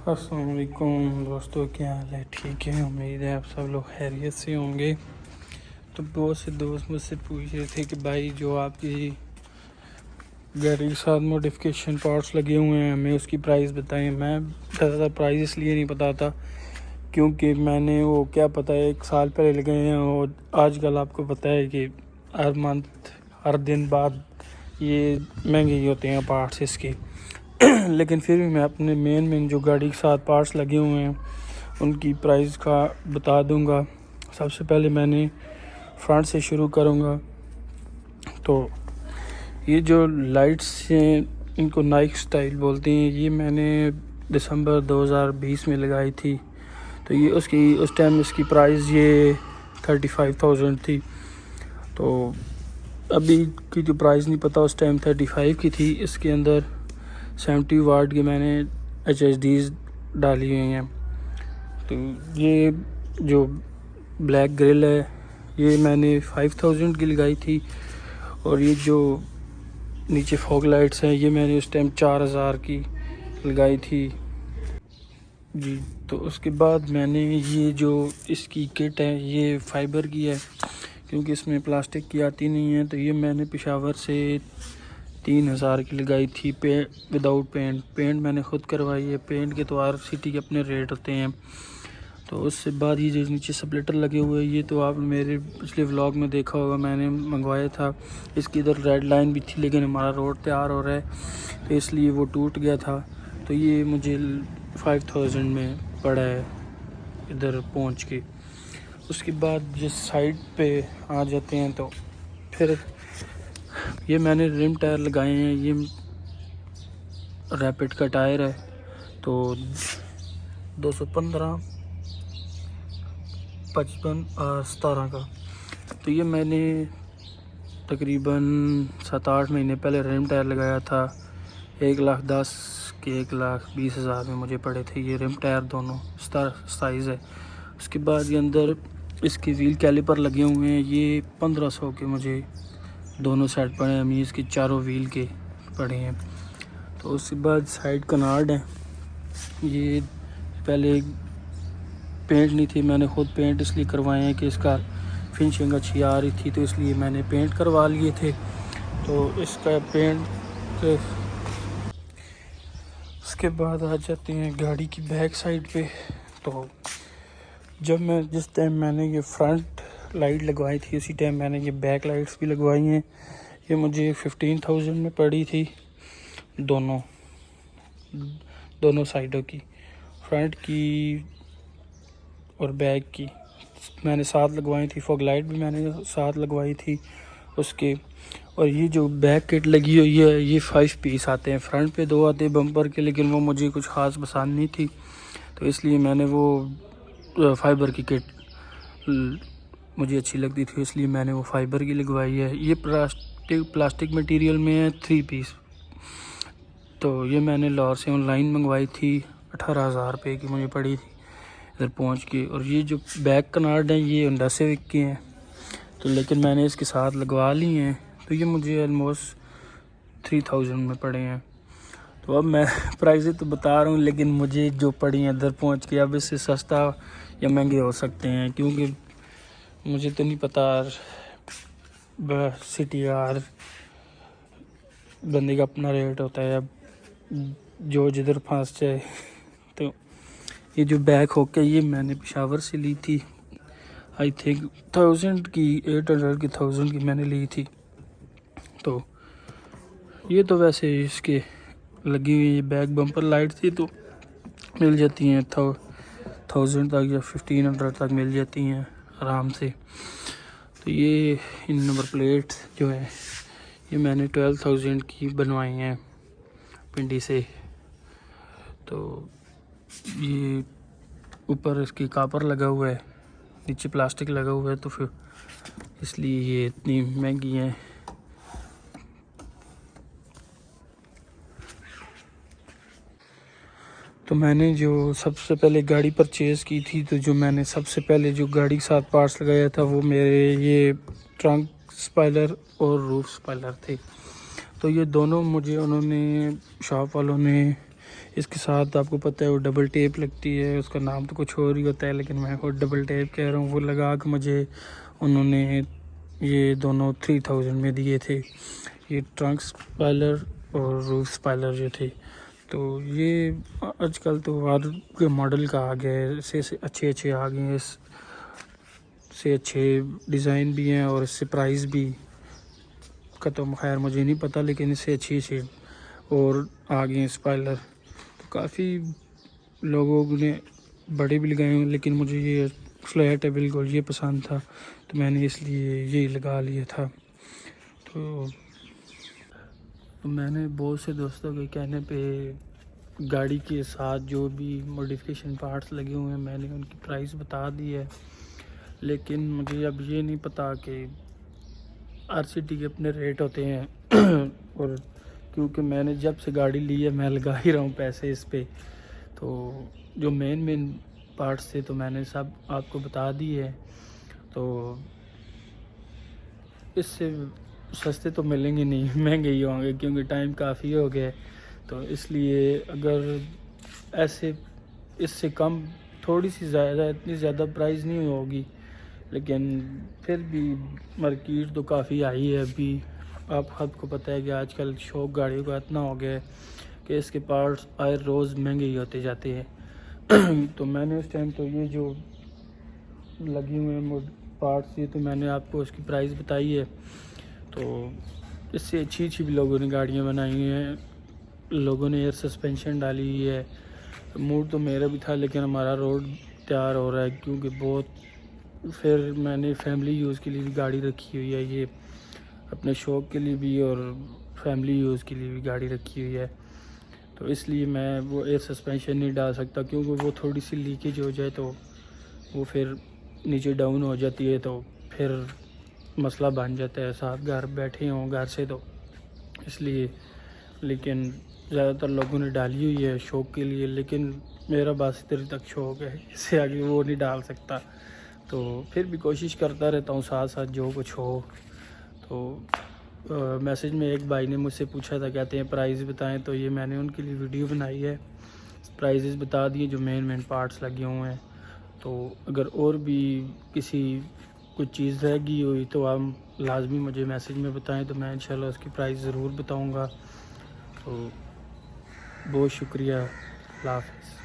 अस्सलाम वालेकुम दोस्तों, क्या हाल है? ठीक है, उम्मीद है आप सब लोग खैरियत से होंगे। तो बहुत से दोस्त मुझसे पूछ रहे थे कि भाई जो आपकी गाड़ी के साथ मॉडिफिकेशन पार्ट्स लगे हुए हैं हमें उसकी प्राइस बताएं। मैं ज़्यादा प्राइस इसलिए नहीं पता था क्योंकि मैंने वो क्या पता है 1 साल पहले लगे हैं और आजकल आपको पता है कि हर मंथ हर दिन बाद ये महंगे ही होते हैं पार्ट्स इसके। लेकिन फिर भी मैं अपने मेन जो गाड़ी के साथ पार्ट्स लगे हुए हैं उनकी प्राइस का बता दूंगा। सबसे पहले मैंने फ्रंट से शुरू करूंगा। तो ये जो लाइट्स हैं इनको नाइक स्टाइल बोलते हैं। ये मैंने दिसंबर 2020 में लगाई थी। तो ये उस टाइम इसकी प्राइस ये 35,000 थी। तो अभी की जो प्राइस नहीं पता, उस टाइम 35 की थी। इसके अंदर 70 वाट की मैंने HHDs डाली हुई हैं। तो ये जो ब्लैक ग्रिल है ये मैंने 5000 की लगाई थी और ये जो नीचे फॉग लाइट्स हैं ये मैंने उस टाइम 4000 की लगाई थी जी। तो उसके बाद मैंने ये जो इसकी किट है ये फाइबर की है क्योंकि इसमें प्लास्टिक की आती नहीं है। तो ये मैंने पेशावर से 3000 की लगाई थी विदाउट पेंट मैंने ख़ुद करवाई है। पेंट के तो हर सिटी के अपने रेट होते हैं। तो उससे बाद ये जो नीचे स्प्लिटर लगे हुए हैं ये तो आप मेरे पिछले व्लॉग में देखा होगा, मैंने मंगवाया था। इसकी इधर रेड लाइन भी थी लेकिन हमारा रोड तैयार हो रहा है तो इसलिए वो टूट गया था। तो ये मुझे 5000 में पड़ा है इधर पहुंच के। उसके बाद जिस साइड पे आ जाते हैं तो फिर ये मैंने रिम टायर लगाए हैं। ये रैपिड का टायर है तो 215, 55 और 17 का। तो ये मैंने तकरीबन 7-8 महीने पहले रिम टायर लगाया था। 1,10,000 के 1,20,000 में मुझे पड़े थे ये रिम टायर, दोनों साइज़ है। उसके बाद ये अंदर इसके व्हील कैलिपर लगे हुए हैं। ये 1500 के मुझे दोनों साइड पड़े हैं। मीन्स के चारों व्हील के पड़े हैं। तो उसके बाद साइड कनार्ड है। ये पहले पेंट नहीं थी, मैंने ख़ुद पेंट इसलिए करवाए हैं कि इसका फिनिशिंग अच्छी आ रही थी तो इसलिए मैंने पेंट करवा लिए थे। तो इसका पेंट उसके बाद आ जाते हैं गाड़ी की बैक साइड पे। तो जिस टाइम मैंने ये फ्रंट लाइट लगवाई थी उसी टाइम मैंने ये बैक लाइट्स भी लगवाई हैं। ये मुझे 15,000 में पड़ी थी दोनों साइडों की, फ्रंट की और बैक की मैंने साथ लगवाई थी। फॉग लाइट भी मैंने साथ लगवाई थी उसके। और ये जो बैक किट लगी हुई है ये 5 पीस आते हैं। फ्रंट पे 2 आते हैं बम्पर के, लेकिन वो मुझे कुछ ख़ास पसंद नहीं थी तो इसलिए मैंने वो फाइबर की किट मुझे अच्छी लगती थी इसलिए मैंने वो फाइबर की लगवाई है। ये प्लास्टिक मटेरियल में है 3 पीस। तो ये मैंने लाहौर से ऑनलाइन मंगवाई थी। 18,000 रुपये की मुझे पड़ी थी इधर पहुंच के। और ये जो बैक कनार्ड हैं ये होंडा सिविक के हैं तो लेकिन मैंने इसके साथ लगवा ली हैं। तो ये मुझे ऑलमोस्ट 3000 में पड़े हैं। तो अब मैं प्राइसें तो बता रहा हूँ लेकिन मुझे जो पड़ी हैं इधर पहुंच के अब इससे सस्ता या महंगे हो सकते हैं क्योंकि मुझे तो नहीं पता। सिटी यार बंदे का अपना रेट होता है, अब जो जिधर फंस जाए। तो ये जो बैक होके ये मैंने पेशावर से ली थी। आई थिंक 1000 की 800 की 1000 की मैंने ली थी। तो ये तो वैसे इसके लगी हुई बैक बम्पर लाइट थी तो मिल जाती हैं 1000 तक या 1500 तक मिल जाती हैं आराम से। तो ये इन नंबर प्लेट जो है ये मैंने 12,000 की बनवाई हैं पिंडी से। तो ये ऊपर इसकी कापर लगा हुआ है, नीचे प्लास्टिक लगा हुआ है तो फिर इसलिए ये इतनी महंगी हैं। तो मैंने जो सबसे पहले गाड़ी परचेज़ की थी तो जो मैंने सबसे पहले जो गाड़ी के साथ पार्ट्स लगाया था वो मेरे ये ट्रंक स्पॉइलर और रूफ स्पॉइलर थे। तो ये दोनों मुझे उन्होंने शॉप वालों ने इसके साथ आपको पता है वो डबल टेप लगती है, उसका नाम तो कुछ और ही होता है लेकिन मैं खुद डबल टेप कह रहा हूँ। वो लगा के मुझे उन्होंने ये दोनों 3000 में दिए थे, ये ट्रंक स्पॉइलर और रूफ स्पॉइलर जो थे। तो ये आजकल तो हर मॉडल का आ गया है, इससे अच्छे आ गए हैं, इससे अच्छे डिज़ाइन भी हैं और इससे प्राइस भी का तो खैर मुझे नहीं पता, लेकिन इससे अच्छी और आ गए हैं स्पॉइलर। तो काफ़ी लोगों ने बड़े भी लगाए हैं, लेकिन मुझे ये फ्लैट है बिल्कुल, ये पसंद था तो मैंने इसलिए यही लगा लिया था। तो मैंने बहुत से दोस्तों के कहने पे गाड़ी के साथ जो भी मॉडिफिकेशन पार्ट्स लगे हुए हैं मैंने उनकी प्राइस बता दी है, लेकिन मुझे अब ये नहीं पता कि आरसीटी के अपने रेट होते हैं और क्योंकि मैंने जब से गाड़ी ली है मैं लगा ही रहा हूँ पैसे इस पे, तो जो मेन पार्ट्स थे तो मैंने सब आपको बता दिए है। तो इससे सस्ते तो मिलेंगे नहीं, महंगे ही होंगे क्योंकि टाइम काफ़ी हो गया है। तो इसलिए अगर ऐसे इससे कम थोड़ी सी ज़्यादा, इतनी ज़्यादा प्राइस नहीं होगी, लेकिन फिर भी मार्केट तो काफ़ी आई है अभी। आप खुद को पता है कि आजकल शौक गाड़ियों का इतना हो गया है कि इसके पार्ट्स आए रोज़ महंगे ही होते जाते हैं। तो मैंने उस टाइम तो ये जो लगी हुए हैं पार्ट्स ये तो मैंने आपको उसकी प्राइस बताई है। तो इससे अच्छी भी लोगों ने गाड़ियाँ बनाई हैं, लोगों ने एयर सस्पेंशन डाली हुई है। मूड तो मेरा भी था लेकिन हमारा रोड तैयार हो रहा है क्योंकि बहुत, फिर मैंने फैमिली यूज़ के लिए भी गाड़ी रखी हुई है, ये अपने शौक़ के लिए भी और फैमिली यूज़ के लिए भी गाड़ी रखी हुई है। तो इसलिए मैं वो एयर सस्पेंशन नहीं डाल सकता क्योंकि वो थोड़ी सी लीकेज हो जाए तो वो फिर नीचे डाउन हो जाती है, तो फिर मसला बन जाता है, साथ घर बैठे हों घर से तो इसलिए। लेकिन ज़्यादातर लोगों ने डाली हुई है शौक़ के लिए, लेकिन मेरा बस इधर तक शौक़ है, इससे आगे वो नहीं डाल सकता। तो फिर भी कोशिश करता रहता हूँ साथ साथ जो कुछ हो। तो मैसेज में एक भाई ने मुझसे पूछा था, कहते हैं प्राइस बताएं, तो ये मैंने उनके लिए वीडियो बनाई है, प्राइसेस बता दिए जो मेन पार्ट्स लगे हुए हैं। तो अगर और भी किसी कुछ चीज़ रह गई हुई तो आप लाजमी मुझे मैसेज में बताएं, तो मैं इंशाल्लाह उसकी प्राइस ज़रूर बताऊंगा। तो बहुत शुक्रिया, अल्लाह हाफ़िज़।